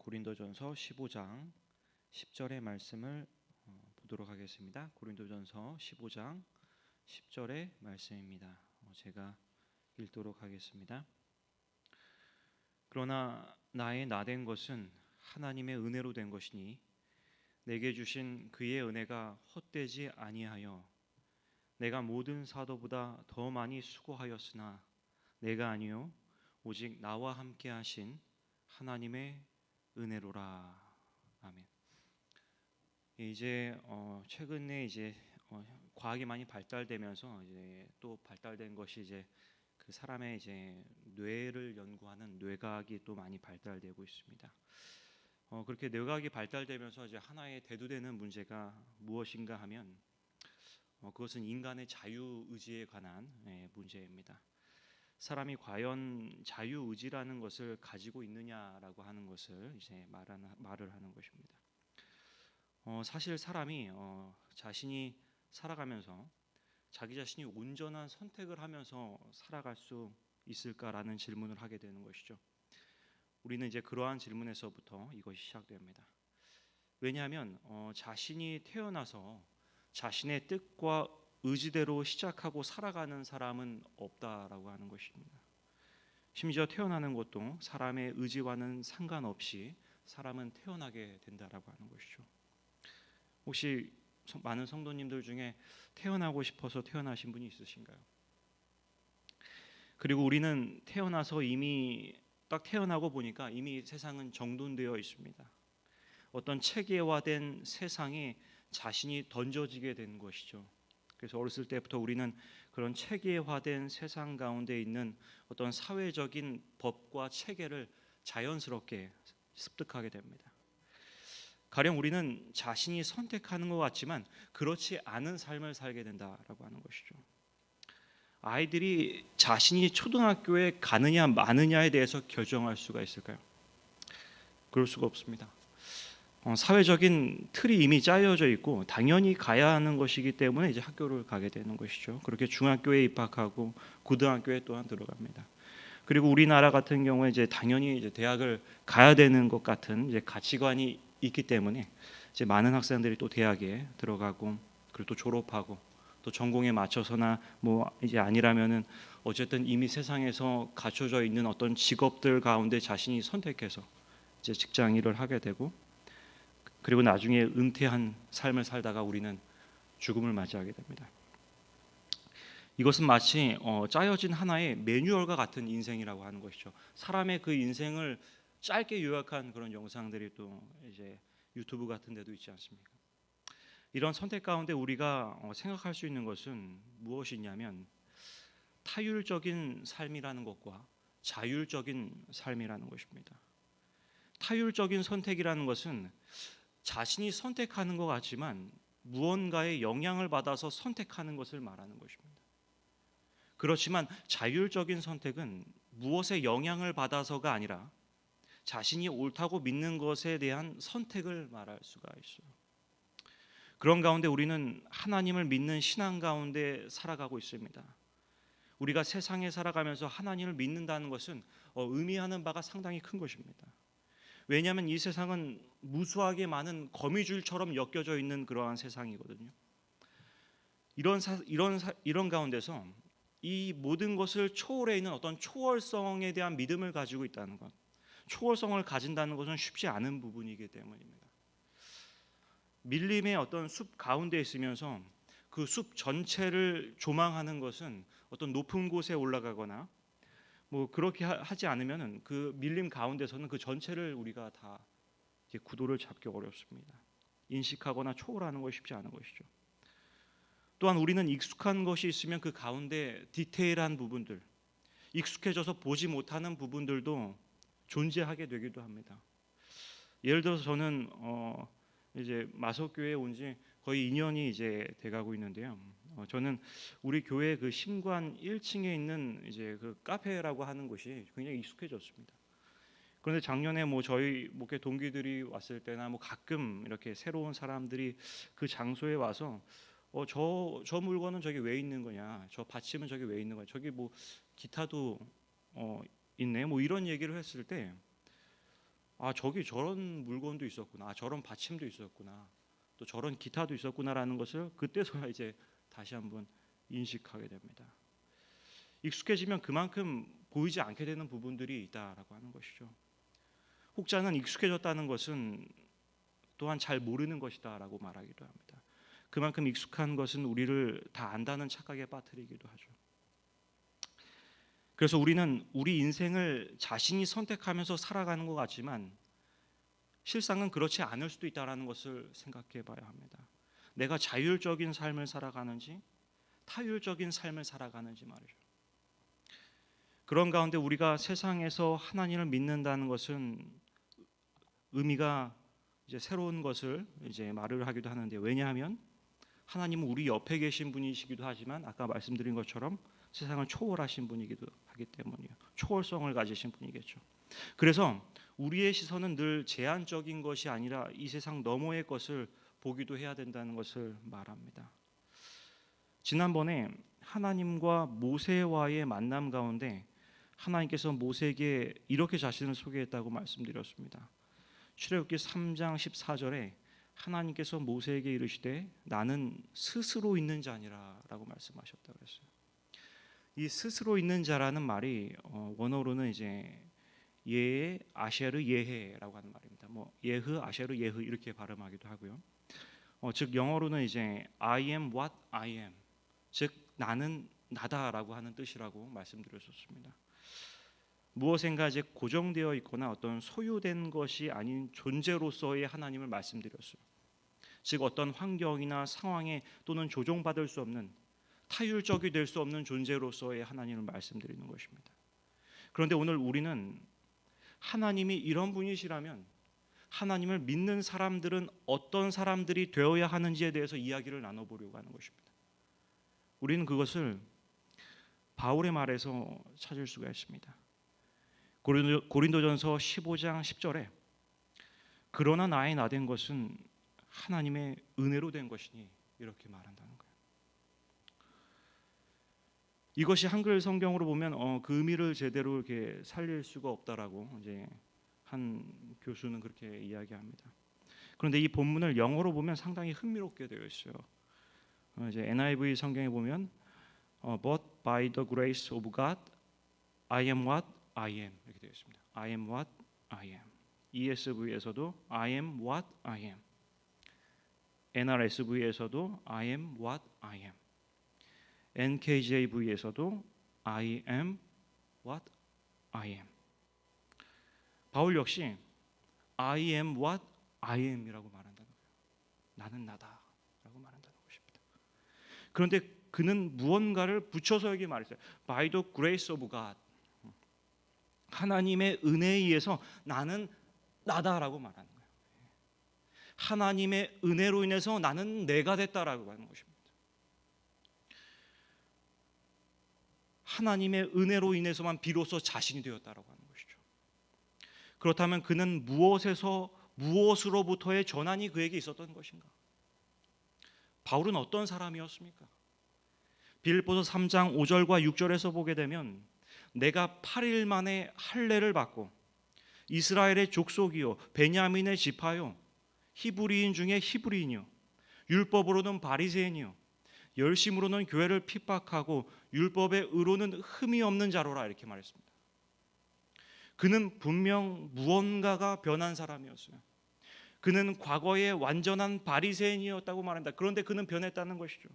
고린도전서 15장 10절의 말씀을 보도록 하겠습니다. 고린도전서 15장 10절의 말씀입니다. 제가 읽도록 하겠습니다. 그러나 나의 나된 것은 하나님의 은혜로 된 것이니 내게 주신 그의 은혜가 헛되지 아니하여 내가 모든 사도보다 더 많이 수고하였으나 내가 아니요 오직 나와 함께 하신 하나님의 은혜로라. 아멘. 이제 최근에 과학이 많이 발달되면서 이제 또 발달된 것이 이제 그 사람의 이제 뇌를 연구하는 뇌과학이 또 많이 발달되고 있습니다. 그렇게 뇌과학이 발달되면서 이제 하나의 대두되는 문제가 무엇인가 하면 그것은 인간의 자유 의지에 관한 문제입니다. 사람이 과연 자유 의지라는 것을 가지고 있느냐라고 하는 것을 이제 말을 하는 것입니다. 사실 사람이 자신이 살아가면서 자기 자신이 온전한 선택을 하면서 살아갈 수 있을까라는 질문을 하게 되는 것이죠. 우리는 이제 그러한 질문에서부터 이것이 시작됩니다. 왜냐하면 자신이 태어나서 자신의 뜻과 의지대로 시작하고 살아가는 사람은 없다라고 하는 것입니다. 심지어 태어나는 것도 사람의 의지와는 상관없이 사람은 태어나게 된다라고 하는 것이죠. 혹시 많은 성도님들 중에 태어나고 싶어서 태어나신 분이 있으신가요? 그리고 우리는 태어나서 이미 딱 태어나고 보니까 이미 세상은 정돈되어 있습니다. 어떤 체계화된 세상에 자신이 던져지게 된 것이죠. 그래서 어렸을 때부터 우리는 그런 체계화된 세상 가운데 있는 어떤 사회적인 법과 체계를 자연스럽게 습득하게 됩니다. 가령 우리는 자신이 선택하는 것 같지만 그렇지 않은 삶을 살게 된다라고 하는 것이죠. 아이들이 자신이 초등학교에 가느냐 마느냐에 대해서 결정할 수가 있을까요? 그럴 수가 없습니다. 사회적인 틀이 이미 짜여져 있고 당연히 가야 하는 것이기 때문에 이제 학교를 가게 되는 것이죠. 그렇게 중학교에 입학하고 고등학교에 또한 들어갑니다. 그리고 우리나라 같은 경우에 이제 당연히 이제 대학을 가야 되는 것 같은 이제 가치관이 있기 때문에 이제 많은 학생들이 또 대학에 들어가고 그리고 또 졸업하고 또 전공에 맞춰서나 뭐 이제 아니라면은 어쨌든 이미 세상에서 갖춰져 있는 어떤 직업들 가운데 자신이 선택해서 이제 직장 일을 하게 되고 그리고 나중에 은퇴한 삶을 살다가 우리는 죽음을 맞이하게 됩니다. 이것은 마치 짜여진 하나의 매뉴얼과 같은 인생이라고 하는 것이죠. 사람의 그 인생을 짧게 요약한 그런 영상들이 또 이제 유튜브 같은 데도 있지 않습니까? 이런 선택 가운데 우리가 생각할 수 있는 것은 무엇이냐면 타율적인 삶이라는 것과 자율적인 삶이라는 것입니다. 타율적인 선택이라는 것은 자신이 선택하는 것 같지만 무언가의 영향을 받아서 선택하는 것을 말하는 것입니다. 그렇지만 자율적인 선택은 무엇의 영향을 받아서가 아니라 자신이 옳다고 믿는 것에 대한 선택을 말할 수가 있어요. 그런 가운데 우리는 하나님을 믿는 신앙 가운데 살아가고 있습니다. 우리가 세상에 살아가면서 하나님을 믿는다는 것은 의미하는 바가 상당히 큰 것입니다. 왜냐하면 이 세상은 무수하게 많은 거미줄처럼 엮여져 있는 그러한 세상이거든요. 이런 가운데서 이 모든 것을 초월해 있는 어떤 초월성에 대한 믿음을 가지고 있다는 것, 초월성을 가진다는 것은 쉽지 않은 부분이기 때문입니다. 밀림의 어떤 숲 가운데 있으면서 그 숲 전체를 조망하는 것은 어떤 높은 곳에 올라가거나 뭐 그렇게 하지 않으면은 그 밀림 가운데서는 그 전체를 우리가 다 구도를 잡기 어렵습니다. 인식하거나 초월하는 것이 쉽지 않은 것이죠. 또한 우리는 익숙한 것이 있으면 그 가운데 디테일한 부분들, 익숙해져서 보지 못하는 부분들도 존재하게 되기도 합니다. 예를 들어서 저는 이제 마석교회에 온 지 거의 2년이 이제 돼가고 있는데요. 저는 우리 교회 그 신관 1층에 있는 이제 그 카페라고 하는 곳이 굉장히 익숙해졌습니다. 그런데 작년에 뭐 저희 목회 동기들이 왔을 때나 뭐 가끔 이렇게 새로운 사람들이 그 장소에 와서 저 물건은 저기 왜 있는 거냐, 저 받침은 저기 왜 있는 거냐, 저기 뭐 기타도 있네, 뭐 이런 얘기를 했을 때 아, 저기 저런 물건도 있었구나. 아, 저런 받침도 있었구나. 또 저런 기타도 있었구나라는 것을 그때서야 이제 다시 한번 인식하게 됩니다. 익숙해지면 그만큼 보이지 않게 되는 부분들이 있다라고 하는 것이죠. 혹자는 익숙해졌다는 것은 또한 잘 모르는 것이다라고 말하기도 합니다. 그만큼 익숙한 것은 우리를 다 안다는 착각에 빠뜨리기도 하죠. 그래서 우리는 우리 인생을 자신이 선택하면서 살아가는 것 같지만 실상은 그렇지 않을 수도 있다는 것을 생각해 봐야 합니다. 내가 자율적인 삶을 살아가는지 타율적인 삶을 살아가는지 말이죠. 그런 가운데 우리가 세상에서 하나님을 믿는다는 것은 의미가 이제 새로운 것을 이제 말을 하기도 하는데, 왜냐하면 하나님은 우리 옆에 계신 분이시기도 하지만 아까 말씀드린 것처럼 세상을 초월하신 분이기도 하기 때문이에요. 초월성을 가지신 분이겠죠. 그래서 우리의 시선은 늘 제한적인 것이 아니라 이 세상 너머의 것을 보기도 해야 된다는 것을 말합니다. 지난번에 하나님과 모세와의 만남 가운데 하나님께서 모세에게 이렇게 자신을 소개했다고 말씀드렸습니다. 출애굽기 3장 14절에 하나님께서 모세에게 이르시되 나는 스스로 있는 자니라라고 말씀하셨다고 했어요. 이 스스로 있는 자라는 말이 원어로는 이제 예헤 아셰르 예헤라고 하는 말입니다. 뭐 예흐 아셰르 예흐 이렇게 발음하기도 하고요. 즉 영어로는 이제 I am what I am, 즉 나는 나다라고 하는 뜻이라고 말씀드렸었습니다. 무엇인가 이제 고정되어 있거나 어떤 소유된 것이 아닌 존재로서의 하나님을 말씀드렸어요. 즉 어떤 환경이나 상황에 또는 조종받을 수 없는 타율적이 될 수 없는 존재로서의 하나님을 말씀드리는 것입니다. 그런데 오늘 우리는 하나님이 이런 분이시라면 하나님을 믿는 사람들은 어떤 사람들이 되어야 하는지에 대해서 이야기를 나눠보려고 하는 것입니다. 우리는 그것을 바울의 말에서 찾을 수가 있습니다. 고린도전서 15장 10절에 그러나 나의 나된 것은 하나님의 은혜로 된 것이니 이렇게 말한다는 거예요. 이것이 한글 성경으로 보면 그 의미를 제대로 이렇게 살릴 수가 없다라고 이제 한 교수는 그렇게 이야기합니다. 그런데 이 본문을 영어로 보면 상당히 흥미롭게 되어 있어요. 이제 NIV 성경에 보면 But by the grace of God, I am what I am 이렇게 되어 있습니다. I am what I am. ESV에서도 I am what I am. NRSV에서도 I am what I am. NKJV에서도 I am what I am. 바울 역시 I am what I am이라고 말한다는 거예요. 나는 나다라고 말한다는 것입니다. 그런데 그는 무언가를 붙여서 여기 말했어요. By the grace of God. 하나님의 은혜에 의해서 나는 나다라고 말하는 거예요. 하나님의 은혜로 인해서 나는 내가 됐다라고 하는 것입니다. 하나님의 은혜로 인해서만 비로소 자신이 되었다라고 하는 것이죠. 그렇다면 그는 무엇으로부터의 전환이 그에게 있었던 것인가? 바울은 어떤 사람이었습니까? 빌립보서 3장 5절과 6절에서 보게 되면 내가 8일 만에 할례를 받고 이스라엘의 족속이요 베냐민의 지파요 히브리인 중에 히브리인이요 율법으로는 바리새인이요 열심으로는 교회를 핍박하고 율법의 의로는 흠이 없는 자로라 이렇게 말했습니다. 그는 분명 무언가가 변한 사람이었어요. 그는 과거에 완전한 바리새인이었다고 말한다. 그런데 그는 변했다는 것이죠.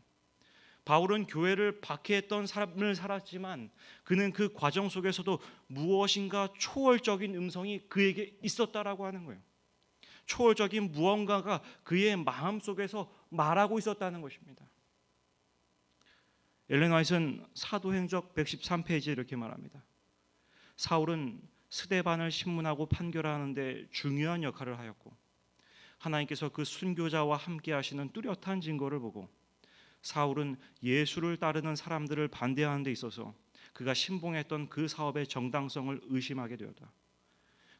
바울은 교회를 박해했던 삶을 살았지만 그는 그 과정 속에서도 무엇인가 초월적인 음성이 그에게 있었다라고 하는 거예요. 초월적인 무언가가 그의 마음속에서 말하고 있었다는 것입니다. 엘렌 화이트는 사도행적 113페이지에 이렇게 말합니다. 사울은 스데반을 신문하고 판결하는 데 중요한 역할을 하였고 하나님께서 그 순교자와 함께 하시는 뚜렷한 증거를 보고 사울은 예수를 따르는 사람들을 반대하는 데 있어서 그가 신봉했던 그 사업의 정당성을 의심하게 되었다.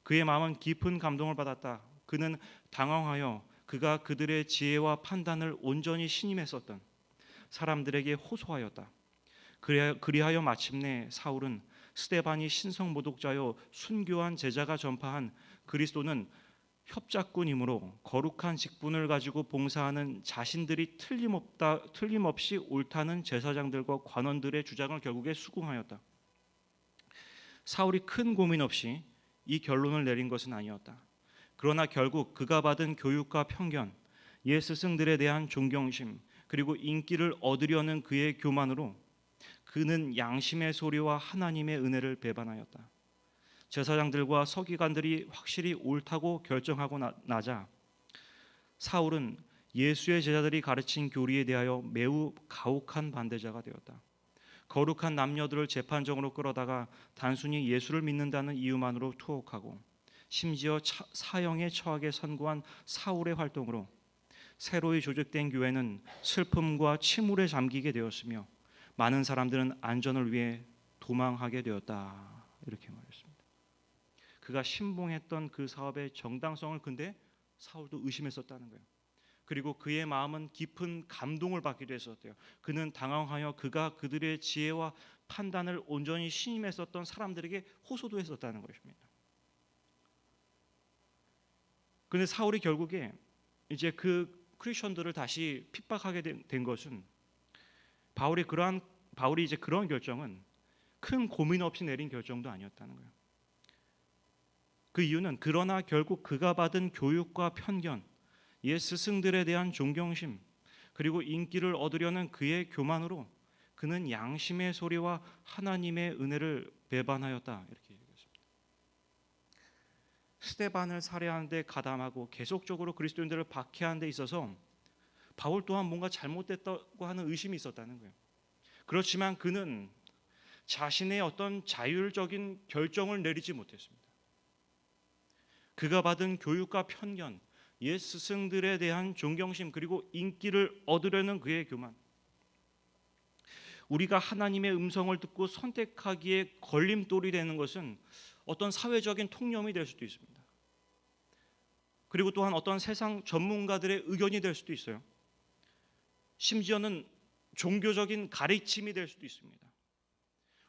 그의 마음은 깊은 감동을 받았다. 그는 당황하여 그가 그들의 지혜와 판단을 온전히 신임했었던 사람들에게 호소하였다. 그리하여 마침내 사울은 스데반이 신성 모독자요 순교한 제자가 전파한 그리스도는 협작꾼이므로 거룩한 직분을 가지고 봉사하는 자신들이 틀림없이 옳다는 제사장들과 관원들의 주장을 결국에 수긍하였다. 사울이 큰 고민 없이 이 결론을 내린 것은 아니었다. 그러나 결국 그가 받은 교육과 편견, 옛 스승들에 대한 존경심, 그리고 인기를 얻으려는 그의 교만으로 그는 양심의 소리와 하나님의 은혜를 배반하였다. 제사장들과 서기관들이 확실히 옳다고 결정하고 나자 사울은 예수의 제자들이 가르친 교리에 대하여 매우 가혹한 반대자가 되었다. 거룩한 남녀들을 재판정으로 끌어다가 단순히 예수를 믿는다는 이유만으로 투옥하고 심지어 사형에 처하게 선고한 사울의 활동으로 새로이 조직된 교회는 슬픔과 침울에 잠기게 되었으며 많은 사람들은 안전을 위해 도망하게 되었다. 이렇게 말했습니다. 그가 신봉했던 그 사업의 정당성을 근데 사울도 의심했었다는 거예요. 그리고 그의 마음은 깊은 감동을 받기도 했었대요. 그는 당황하여 그가 그들의 지혜와 판단을 온전히 신임했었던 사람들에게 호소도 했었다는 것입니다. 그런데 사울이 결국에 이제 그 크리스천들을 다시 핍박하게 된 것은 바울이 이제 그런 결정은 큰 고민 없이 내린 결정도 아니었다는 거예요. 그 이유는 그러나 결국 그가 받은 교육과 편견, 옛 스승들에 대한 존경심, 그리고 인기를 얻으려는 그의 교만으로 그는 양심의 소리와 하나님의 은혜를 배반하였다. 이렇게 얘기했습니다. 스데반을 살해하는 데 가담하고 계속적으로 그리스도인들을 박해하는 데 있어서 바울 또한 뭔가 잘못됐다고 하는 의심이 있었다는 거예요. 그렇지만 그는 자신의 어떤 자율적인 결정을 내리지 못했습니다. 그가 받은 교육과 편견, 옛 스승들에 대한 존경심, 그리고 인기를 얻으려는 그의 교만, 우리가 하나님의 음성을 듣고 선택하기에 걸림돌이 되는 것은 어떤 사회적인 통념이 될 수도 있습니다. 그리고 또한 어떤 세상 전문가들의 의견이 될 수도 있어요. 심지어는 종교적인 가르침이 될 수도 있습니다.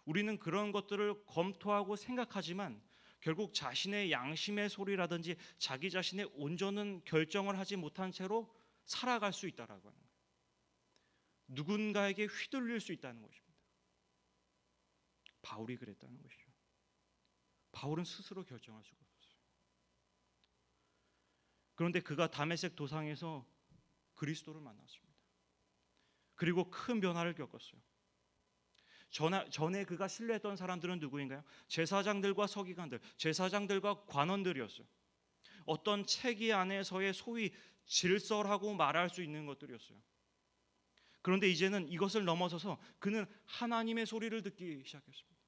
우리는 그런 것들을 검토하고 생각하지만 결국 자신의 양심의 소리라든지 자기 자신의 온전한 결정을 하지 못한 채로 살아갈 수 있다라고 하는 거예요. 누군가에게 휘둘릴 수 있다는 것입니다. 바울이 그랬다는 것이죠. 바울은 스스로 결정할 수가 없었어요. 그런데 그가 다메섹 도상에서 그리스도를 만났습니다. 그리고 큰 변화를 겪었어요. 전에 그가 신뢰했던 사람들은 누구인가요? 제사장들과 서기관들, 제사장들과 관원들이었어요. 어떤 체계 안에서의 소위 질서라고 말할 수 있는 것들이었어요. 그런데 이제는 이것을 넘어서서 그는 하나님의 소리를 듣기 시작했습니다.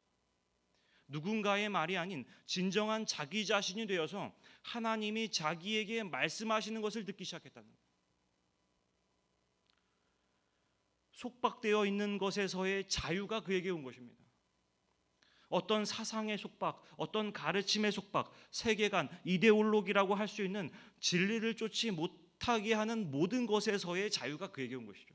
누군가의 말이 아닌 진정한 자기 자신이 되어서 하나님이 자기에게 말씀하시는 것을 듣기 시작했다는 거예요. 속박되어 있는 것에서의 자유가 그에게 온 것입니다. 어떤 사상의 속박, 어떤 가르침의 속박, 세계관, 이데올로기라고 할 수 있는 진리를 쫓지 못하게 하는 모든 것에서의 자유가 그에게 온 것이죠.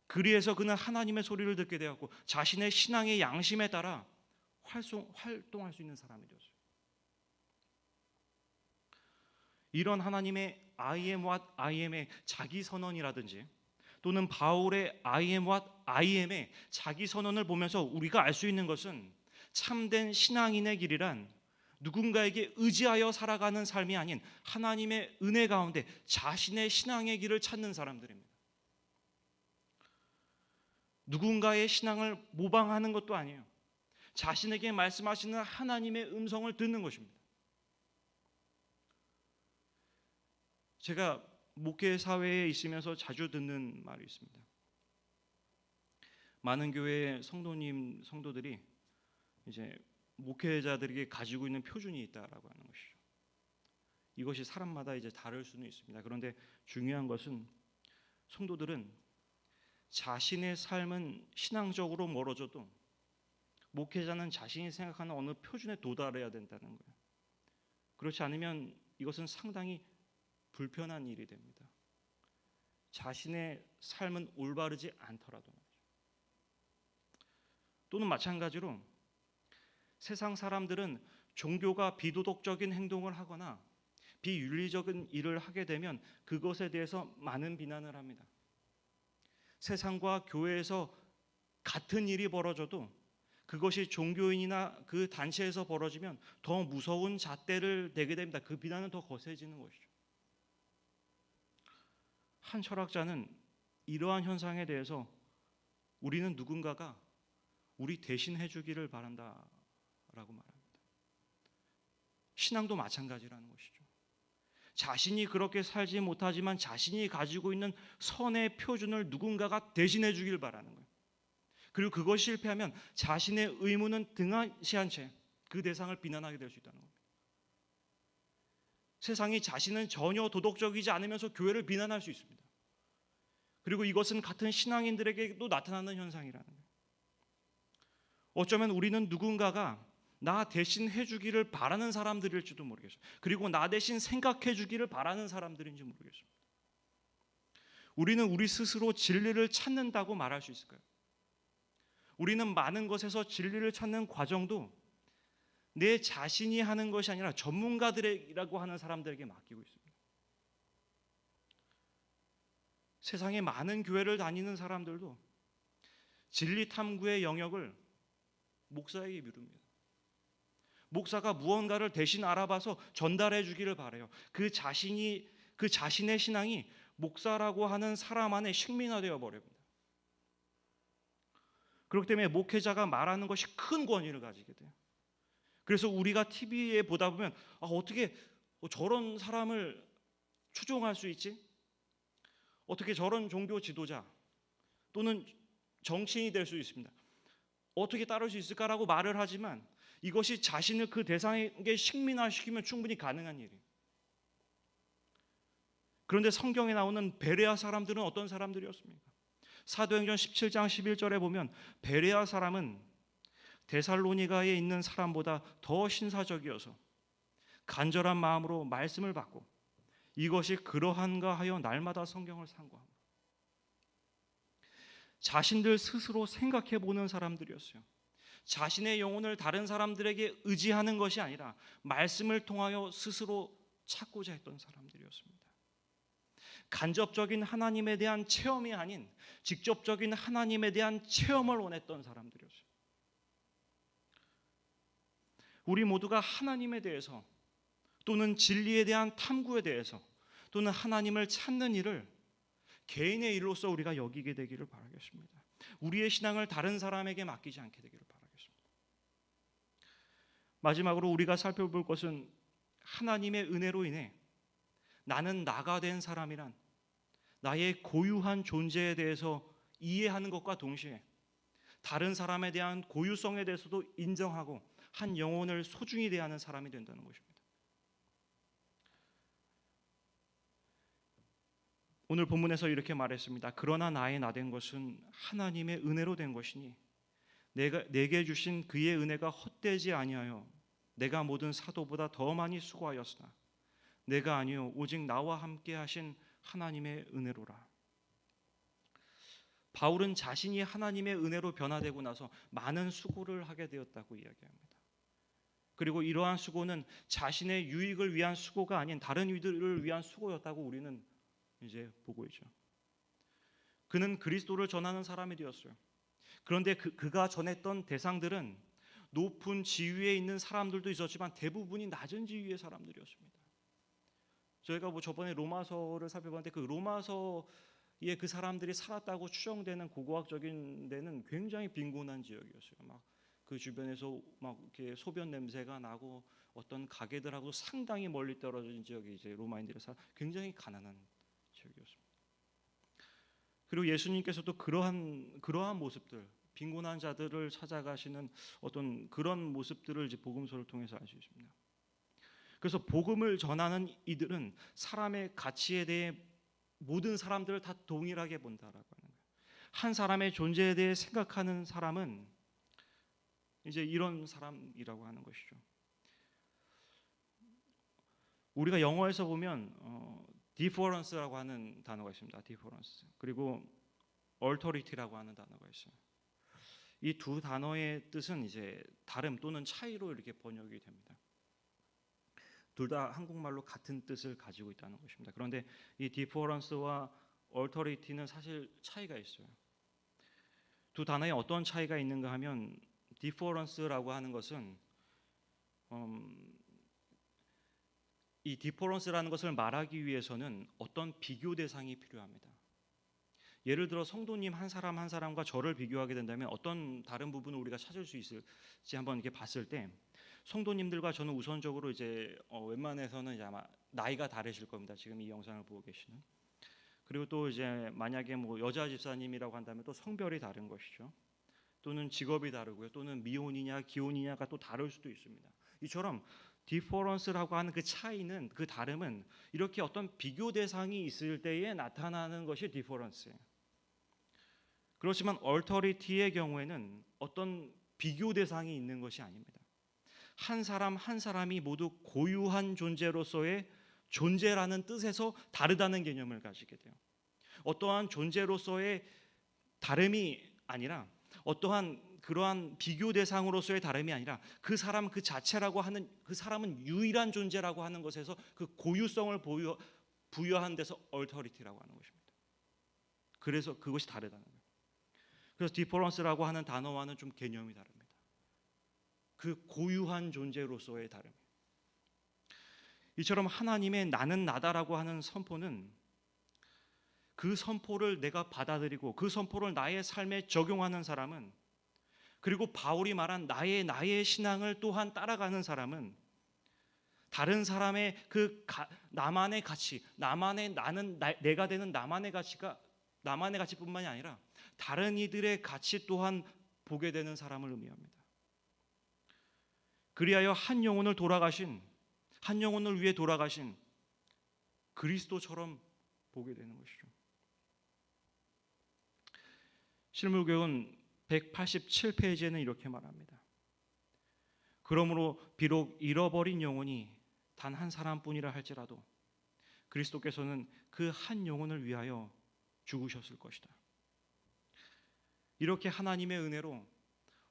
그리해서 그는 하나님의 소리를 듣게 되었고 자신의 신앙의 양심에 따라 활동할 수 있는 사람이 되었어요. 이런 하나님의 I am what I am의 자기 선언이라든지 또는 바울의 I am what I am의 자기 선언을 보면서 우리가 알 수 있는 것은 참된 신앙인의 길이란 누군가에게 의지하여 살아가는 삶이 아닌 하나님의 은혜 가운데 자신의 신앙의 길을 찾는 사람들입니다. 누군가의 신앙을 모방하는 것도 아니에요. 자신에게 말씀하시는 하나님의 음성을 듣는 것입니다. 제가 목회 사회에 있으면서 자주 듣는 말이 있습니다. 많은 교회의 성도들이 이제 목회자들에게 가지고 있는 표준이 있다라고 하는 것이죠. 이것이 사람마다 이제 다를 수는 있습니다. 그런데 중요한 것은 성도들은 자신의 삶은 신앙적으로 멀어져도 목회자는 자신이 생각하는 어느 표준에 도달해야 된다는 거예요. 그렇지 않으면 이것은 상당히 불편한 일이 됩니다. 자신의 삶은 올바르지 않더라도 말이죠. 또는 마찬가지로 세상 사람들은 종교가 비도덕적인 행동을 하거나 비윤리적인 일을 하게 되면 그것에 대해서 많은 비난을 합니다. 세상과 교회에서 같은 일이 벌어져도 그것이 종교인이나 그 단체에서 벌어지면 더 무서운 잣대를 내게 됩니다. 그 비난은 더 거세지는 것이죠. 한 철학자는 이러한 현상에 대해서 우리는 누군가가 우리 대신 해주기를 바란다라고 말합니다. 신앙도 마찬가지라는 것이죠. 자신이 그렇게 살지 못하지만 자신이 가지고 있는 선의 표준을 누군가가 대신해 주길 바라는 거예요. 그리고 그것이 실패하면 자신의 의무는 등한시한 채 그 대상을 비난하게 될 수 있다는 겁니다. 세상이 자신은 전혀 도덕적이지 않으면서 교회를 비난할 수 있습니다. 그리고 이것은 같은 신앙인들에게도 나타나는 현상이라는 거예요. 어쩌면 우리는 누군가가 나 대신 해주기를 바라는 사람들일지도 모르겠어요. 그리고 나 대신 생각해 주기를 바라는 사람들인지 모르겠습니다. 우리는 우리 스스로 진리를 찾는다고 말할 수 있을까요? 우리는 많은 것에서 진리를 찾는 과정도 내 자신이 하는 것이 아니라 전문가들이라고 하는 사람들에게 맡기고 있습니다. 세상에 많은 교회를 다니는 사람들도 진리 탐구의 영역을 목사에게 미룹니다. 목사가 무언가를 대신 알아봐서 전달해 주기를 바라요. 그 자신의 신앙이 목사라고 하는 사람 안에 식민화되어 버립니다. 그렇기 때문에 목회자가 말하는 것이 큰 권위를 가지게 돼요. 그래서 우리가 TV에 보다 보면 어떻게 저런 사람을 추종할 수 있지? 어떻게 저런 종교 지도자 또는 정치인이 될 수 있습니다. 어떻게 따를 수 있을까라고 말을 하지만 이것이 자신을 그 대상에게 식민화시키면 충분히 가능한 일이에요. 그런데 성경에 나오는 베레아 사람들은 어떤 사람들이었습니까? 사도행전 17장 11절에 보면 베레아 사람은 데살로니가에 있는 사람보다 더 신사적이어서 간절한 마음으로 말씀을 받고 이것이 그러한가 하여 날마다 성경을 상고합니다. 자신들 스스로 생각해 보는 사람들이었어요. 자신의 영혼을 다른 사람들에게 의지하는 것이 아니라 말씀을 통하여 스스로 찾고자 했던 사람들이었습니다. 간접적인 하나님에 대한 체험이 아닌 직접적인 하나님에 대한 체험을 원했던 사람들이었어요. 우리 모두가 하나님에 대해서 또는 진리에 대한 탐구에 대해서 또는 하나님을 찾는 일을 개인의 일로서 우리가 여기게 되기를 바라겠습니다. 우리의 신앙을 다른 사람에게 맡기지 않게 되기를 바라겠습니다. 마지막으로 우리가 살펴볼 것은 하나님의 은혜로 인해 나는 나가 된 사람이란 나의 고유한 존재에 대해서 이해하는 것과 동시에 다른 사람에 대한 고유성에 대해서도 인정하고 한 영혼을 소중히 대하는 사람이 된다는 것입니다. 오늘 본문에서 이렇게 말했습니다. 그러나 나의 나 된 것은 하나님의 은혜로 된 것이니 내게 주신 그의 은혜가 헛되지 아니하여 내가 모든 사도보다 더 많이 수고하였으나 내가 아니요 오직 나와 함께 하신 하나님의 은혜로라. 바울은 자신이 하나님의 은혜로 변화되고 나서 많은 수고를 하게 되었다고 이야기합니다. 그리고 이러한 수고는 자신의 유익을 위한 수고가 아닌 다른 이들을 위한 수고였다고 우리는 이제 보고 있죠. 그는 그리스도를 전하는 사람이 되었어요. 그런데 그가 전했던 대상들은 높은 지위에 있는 사람들도 있었지만 대부분이 낮은 지위의 사람들이었습니다. 저희가 저번에 로마서를 살펴봤는데 그 로마서에 그 사람들이 살았다고 추정되는 고고학적인 데는 굉장히 빈곤한 지역이었어요. 막 그 주변에서 막 이렇게 소변 냄새가 나고 어떤 가게들하고 상당히 멀리 떨어진 지역이 이제 로마인들이 굉장히 가난한 지역이었습니다. 그리고 예수님께서도 그러한 모습들, 빈곤한 자들을 찾아가시는 어떤 그런 모습들을 이제 복음서를 통해서 알 수 있습니다. 그래서 복음을 전하는 이들은 사람의 가치에 대해 모든 사람들을 다 동일하게 본다라고 하는 거예요. 한 사람의 존재에 대해 생각하는 사람은 이제 이런 사람이라고 하는 것이죠. 우리가 영어에서 보면 difference라고 하는 단어가 있습니다. difference. 그리고 authority라고 하는 단어가 있어요. 이 두 단어의 뜻은 이제 다름 또는 차이로 이렇게 번역이 됩니다. 둘 다 한국말로 같은 뜻을 가지고 있다는 것입니다. 그런데 이 difference와 authority는 사실 차이가 있어요. 두 단어에 어떤 차이가 있는가 하면 difference라고 하는 것은 이 difference라는 것을 말하기 위해서는 어떤 비교 대상이 필요합니다. 예를 들어 성도님 한 사람 한 사람과 저를 비교하게 된다면 어떤 다른 부분을 우리가 찾을 수 있을지 한번 이렇게 봤을 때 성도님들과 저는 우선적으로 이제 웬만해서는 이제 아마 나이가 다르실 겁니다. 지금 이 영상을 보고 계시는. 그리고 또 이제 만약에 뭐 여자 집사님이라고 한다면 또 성별이 다른 것이죠. 또는 직업이 다르고요. 또는 미혼이냐 기혼이냐가 또 다를 수도 있습니다. 이처럼 difference라고 하는 그 차이는 그 다름은 이렇게 어떤 비교 대상이 있을 때에 나타나는 것이 difference예요. 그렇지만 얼터리티의 경우에는 어떤 비교 대상이 있는 것이 아닙니다. 한 사람 한 사람이 모두 고유한 존재로서의 존재라는 뜻에서 다르다는 개념을 가지게 돼요. 어떠한 존재로서의 다름이 아니라 어떠한 그러한 비교 대상으로서의 다름이 아니라 그 사람 그 자체라고 하는 그 사람은 유일한 존재라고 하는 것에서 그 고유성을 부여한 데서 얼터리티라고 하는 것입니다. 그래서 그것이 다르다는 거예요. 그래서 difference라고 하는 단어와는 좀 개념이 다릅니다. 그 고유한 존재로서의 다름. 이처럼 하나님의 나는 나다라고 하는 선포는 그 선포를 내가 받아들이고 그 선포를 나의 삶에 적용하는 사람은, 그리고 바울이 말한 나의 신앙을 또한 따라가는 사람은 다른 사람의 그 나만의 가치, 내가 되는 나만의 가치뿐만이 아니라 다른 이들의 가치 또한 보게 되는 사람을 의미합니다. 그리하여 한 영혼을 위해 돌아가신 그리스도처럼 보게 되는 것이죠. 실물교훈 187페이지에는 이렇게 말합니다. 그러므로 비록 잃어버린 영혼이 단 한 사람뿐이라 할지라도 그리스도께서는 그 한 영혼을 위하여 죽으셨을 것이다. 이렇게 하나님의 은혜로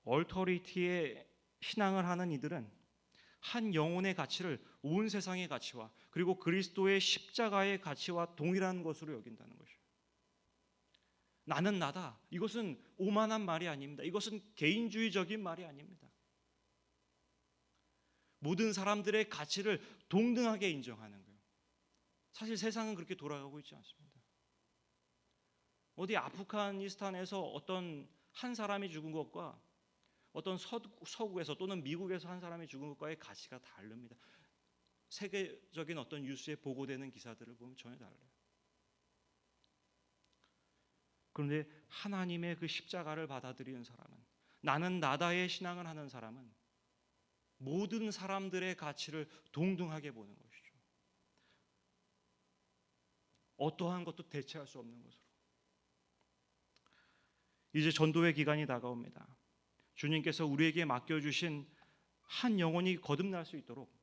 얼터리티에 신앙을 하는 이들은 한 영혼의 가치를 온 세상의 가치와 그리고 그리스도의 십자가의 가치와 동일한 것으로 여긴다는 것이죠. 나는 나다. 이것은 오만한 말이 아닙니다. 이것은 개인주의적인 말이 아닙니다. 모든 사람들의 가치를 동등하게 인정하는 거예요. 사실 세상은 그렇게 돌아가고 있지 않습니다. 어디 아프가니스탄에서 어떤 한 사람이 죽은 것과 어떤 서구에서 또는 미국에서 한 사람이 죽은 것과의 가치가 다릅니다. 세계적인 어떤 뉴스에 보고되는 기사들을 보면 전혀 달라요. 그런데 하나님의 그 십자가를 받아들이는 사람은, 나는 나다의 신앙을 하는 사람은 모든 사람들의 가치를 동등하게 보는 것이죠. 어떠한 것도 대체할 수 없는 것으로. 이제 전도의 기간이 다가옵니다. 주님께서 우리에게 맡겨주신 한 영혼이 거듭날 수 있도록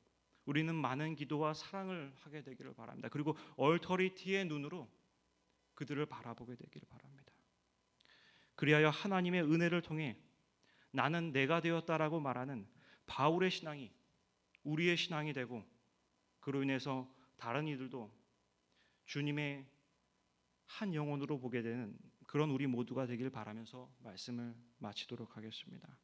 우리는 많은 기도와 사랑을 하게 되기를 바랍니다. 그리고 얼터리티의 눈으로 그들을 바라보게 되기를 바랍니다. 그리하여 하나님의 은혜를 통해 나는 내가 되었다라고 말하는 바울의 신앙이 우리의 신앙이 되고, 그로 인해서 다른 이들도 주님의 한 영혼으로 보게 되는 그런 우리 모두가 되길 바라면서 말씀을 마치도록 하겠습니다.